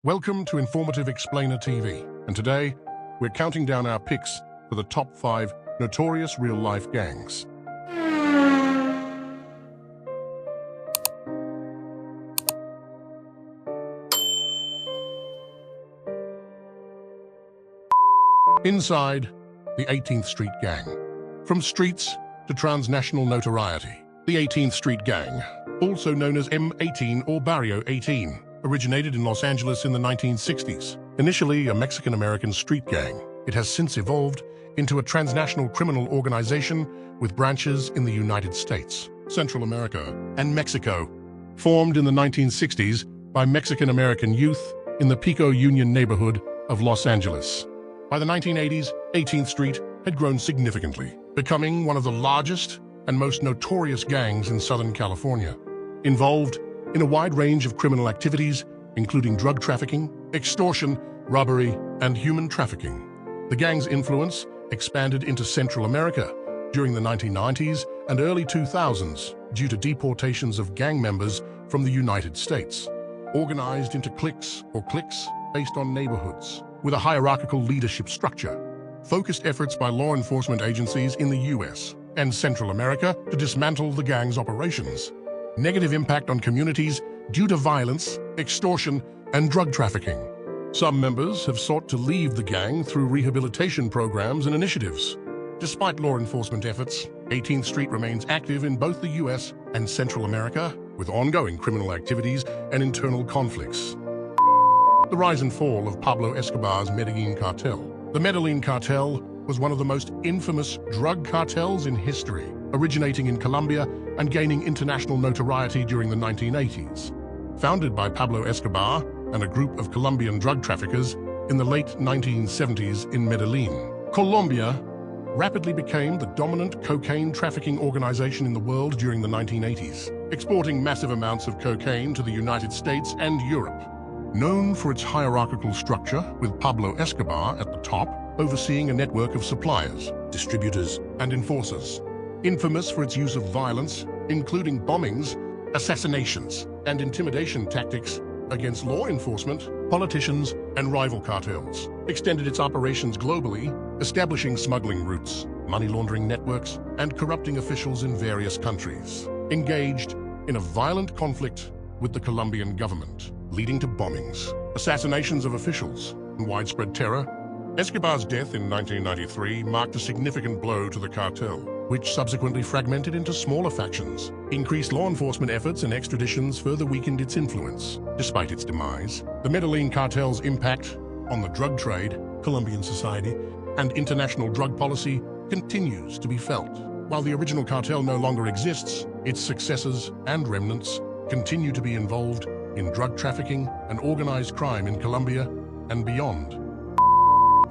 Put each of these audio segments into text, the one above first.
Welcome to Informative Explainer TV, and today we're counting down our picks for the top 5 notorious real-life gangs. Inside the 18th Street Gang. From streets to transnational notoriety, the 18th Street Gang, also known as M18 or Barrio 18, originated in Los Angeles in the 1960s. Initially a Mexican-American street gang, it has since evolved into a transnational criminal organization with branches in the United States, Central America, and Mexico. Formed in the 1960s by Mexican-American youth in the Pico Union neighborhood of Los Angeles. By the 1980s, 18th Street had grown significantly, becoming one of the largest and most notorious gangs in Southern California. Involved in a wide range of criminal activities, including drug trafficking, extortion, robbery, and human trafficking. The gang's influence expanded into Central America during the 1990s and early 2000s due to deportations of gang members from the United States. Organized into cliques based on neighborhoods, with a hierarchical leadership structure. Focused efforts by law enforcement agencies in the US and Central America to dismantle the gang's operations. Negative impact on communities due to violence, extortion, and drug trafficking. Some members have sought to leave the gang through rehabilitation programs and initiatives. Despite law enforcement efforts, 18th Street remains active in both the US and Central America, with ongoing criminal activities and internal conflicts. The rise and fall of Pablo Escobar's Medellin Cartel. The Medeline Cartel was one of the most infamous drug cartels in history, originating in Colombia and gaining international notoriety during the 1980s. Founded by Pablo Escobar and a group of Colombian drug traffickers in the late 1970s in Medellin, Colombia rapidly became the dominant cocaine trafficking organization in the world during the 1980s, exporting massive amounts of cocaine to the United States and Europe. Known for its hierarchical structure, with Pablo Escobar at the top, overseeing a network of suppliers, distributors, and enforcers. Infamous for its use of violence, including bombings, assassinations, and intimidation tactics against law enforcement, politicians, and rival cartels. Extended its operations globally, establishing smuggling routes, money laundering networks, and corrupting officials in various countries. Engaged in a violent conflict with the Colombian government, leading to bombings, assassinations of officials, and widespread terror. Escobar's death in 1993 marked a significant blow to the cartel, which subsequently fragmented into smaller factions. Increased law enforcement efforts and extraditions further weakened its influence. Despite its demise, the Medellin cartel's impact on the drug trade, Colombian society, and international drug policy continues to be felt. While the original cartel no longer exists, its successors and remnants continue to be involved in drug trafficking and organized crime in Colombia and beyond.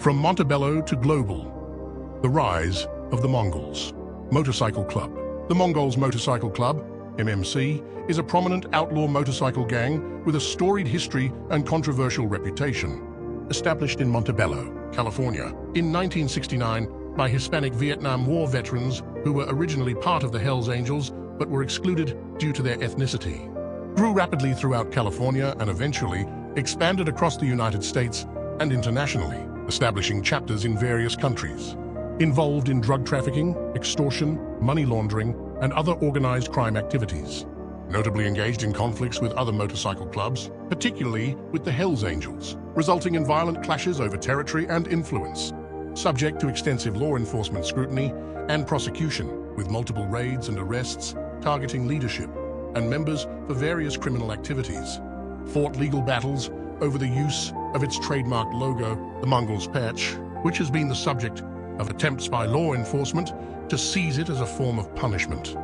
From Montebello to global, the rise of the Mongols Motorcycle Club. The Mongols Motorcycle Club, MMC, is a prominent outlaw motorcycle gang with a storied history and controversial reputation. Established in Montebello, California, in 1969 by Hispanic Vietnam War veterans who were originally part of the Hells Angels but were excluded due to their ethnicity. Grew rapidly throughout California and eventually expanded across the United States and internationally, establishing chapters in various countries. Involved in drug trafficking, extortion, money laundering, and other organized crime activities. Notably engaged in conflicts with other motorcycle clubs, particularly with the Hells Angels, resulting in violent clashes over territory and influence. Subject to extensive law enforcement scrutiny and prosecution, with multiple raids and arrests targeting leadership and members for various criminal activities. Fought legal battles over the use of its trademarked logo, the Mongols patch, which has been the subject of attempts by law enforcement to seize it as a form of punishment.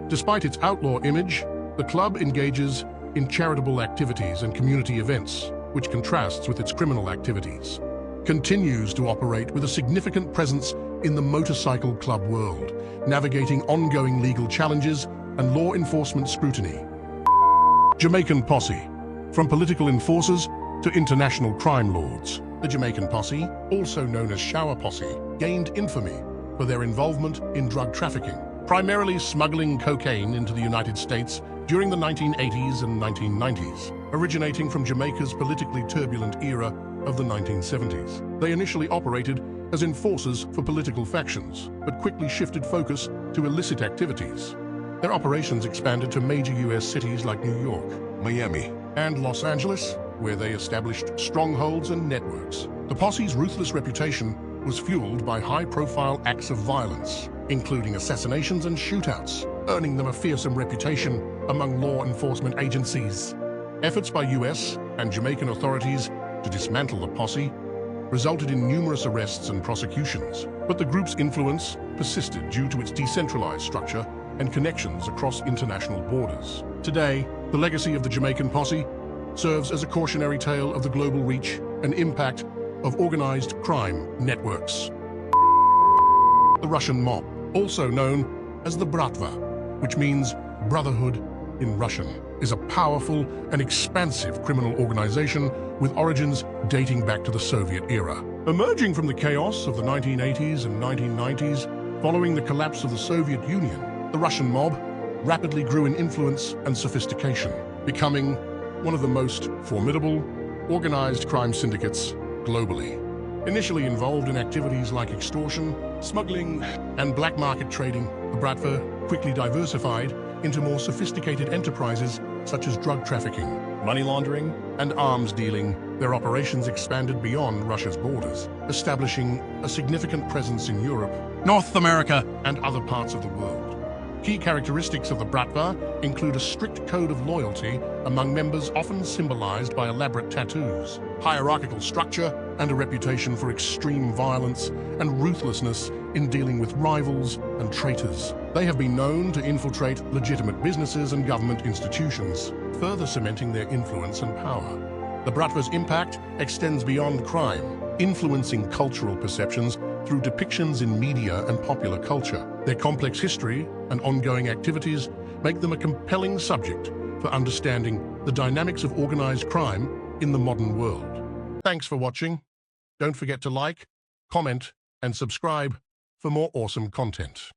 Despite its outlaw image, the club engages in charitable activities and community events, which contrasts with its criminal activities. Continues to operate with a significant presence in the motorcycle club world, navigating ongoing legal challenges and law enforcement scrutiny. Jamaican Posse. From political enforcers to international crime lords, the Jamaican Posse, also known as Shower Posse, gained infamy for their involvement in drug trafficking, primarily smuggling cocaine into the United States during the 1980s and 1990s. originating from Jamaica's politically turbulent era of the 1970s. They initially operated as enforcers for political factions, but quickly shifted focus to illicit activities. Their operations expanded to major U.S. cities like New York, Miami, and Los Angeles, where they established strongholds and networks. The posse's ruthless reputation was fueled by high-profile acts of violence, including assassinations and shootouts, earning them a fearsome reputation among law enforcement agencies. Efforts by U.S. and Jamaican authorities to dismantle the posse resulted in numerous arrests and prosecutions, but the group's influence persisted due to its decentralized structure and connections across international borders. Today, the legacy of the Jamaican Posse serves as a cautionary tale of the global reach and impact of organized crime networks. The Russian mob, also known as the Bratva, which means brotherhood in Russian, is a powerful and expansive criminal organization with origins dating back to the Soviet era. Emerging from the chaos of the 1980s and 1990s, following the collapse of the Soviet Union, the Russian mob rapidly grew in influence and sophistication, becoming one of the most formidable, organized crime syndicates globally. Initially involved in activities like extortion, smuggling, and black market trading, the Bratva quickly diversified into more sophisticated enterprises such as drug trafficking, money laundering, and arms dealing. Their operations expanded beyond Russia's borders, establishing a significant presence in Europe, North America, and other parts of the world. Key characteristics of the Bratva include a strict code of loyalty among members, often symbolized by elaborate tattoos, hierarchical structure, and a reputation for extreme violence and ruthlessness in dealing with rivals and traitors. They have been known to infiltrate legitimate businesses and government institutions, further cementing their influence and power. The Bratva's impact extends beyond crime, influencing cultural perceptions through depictions in media and popular culture. Their complex history and ongoing activities make them a compelling subject for understanding the dynamics of organized crime in the modern world. Thanks for watching. Don't forget to like, comment, and subscribe for more awesome content.